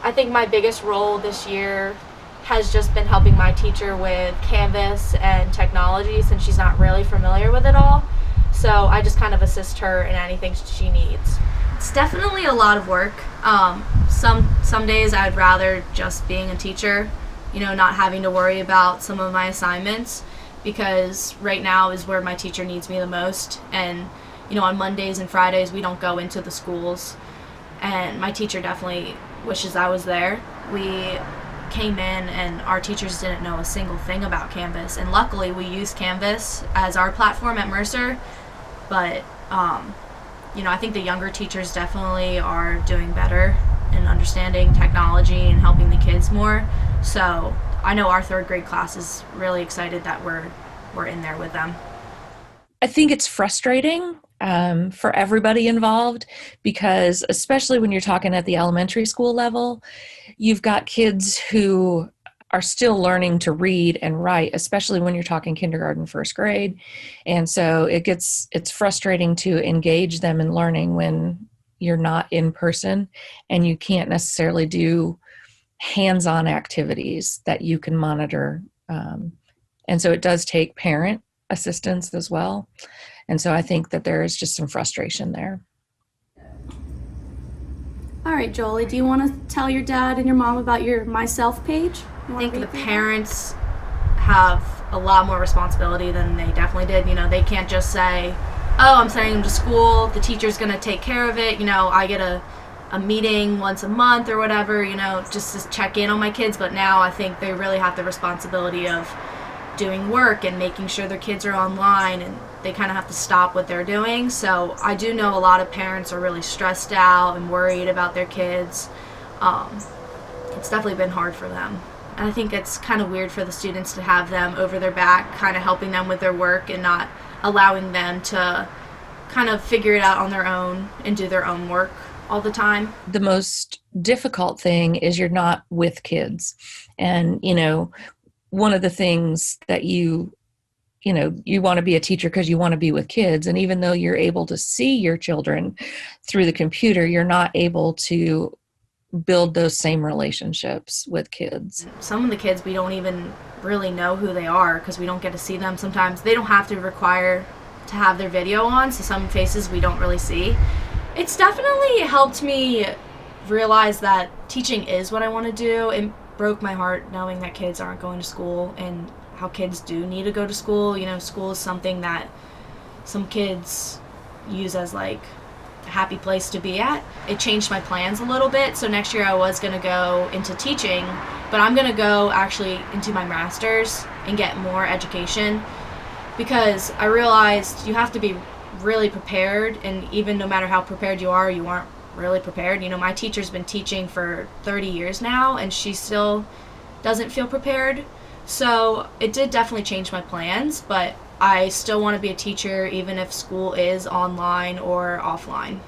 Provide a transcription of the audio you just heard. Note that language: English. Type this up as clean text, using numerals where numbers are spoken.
I think my biggest role this year has just been helping my teacher with Canvas and technology since she's not really familiar with it all. So I just kind of assist her in anything she needs. It's definitely a lot of work. Some days I'd rather just being a teacher, not having to worry about some of my assignments, because right now is where my teacher needs me the most. And on Mondays and Fridays we don't go into the schools, and my teacher definitely wishes I was there. We came in and our teachers didn't know a single thing about Canvas, and luckily we use Canvas as our platform at Mercer. But I think the younger teachers definitely are doing better in understanding technology and helping the kids more. So I know our third grade class is really excited that we're in there with them. I think it's frustrating for everybody involved, because especially when you're talking at the elementary school level, you've got kids who are still learning to read and write, especially when you're talking kindergarten, first grade. And so it's frustrating to engage them in learning when you're not in person and you can't necessarily do hands-on activities that you can monitor. And so it does take parent assistance as well. And so I think that there is just some frustration there. All right, Jolie, do you want to tell your dad and your mom about your myself page? I think the parents have a lot more responsibility than they definitely did. They can't just say, oh, I'm sending them to school, the teacher's going to take care of it. I get a meeting once a month or whatever, just to check in on my kids. But now I think they really have the responsibility of doing work and making sure their kids are online, and they kind of have to stop what they're doing. So I do know a lot of parents are really stressed out and worried about their kids. It's definitely been hard for them. And I think it's kind of weird for the students to have them over their back, kind of helping them with their work and not allowing them to kind of figure it out on their own and do their own work all the time. The most difficult thing is you're not with kids. And, one of the things that you want to be a teacher because you want to be with kids. And even though you're able to see your children through the computer, you're not able to build those same relationships with kids. Some of the kids, we don't even really know who they are because we don't get to see them. Sometimes they don't have to require to have their video on, so some faces we don't really see. It's definitely helped me realize that teaching is what I want to do. It broke my heart knowing that kids aren't going to school and how kids do need to go to school. School is something that some kids use as like a happy place to be at. It changed my plans a little bit. So next year I was going to go into teaching, but I'm going to go actually into my master's and get more education, because I realized you have to be really prepared, and even no matter how prepared you aren't really prepared. My teacher's been teaching for 30 years now and she still doesn't feel prepared. So it did definitely change my plans, but I still want to be a teacher even if school is online or offline.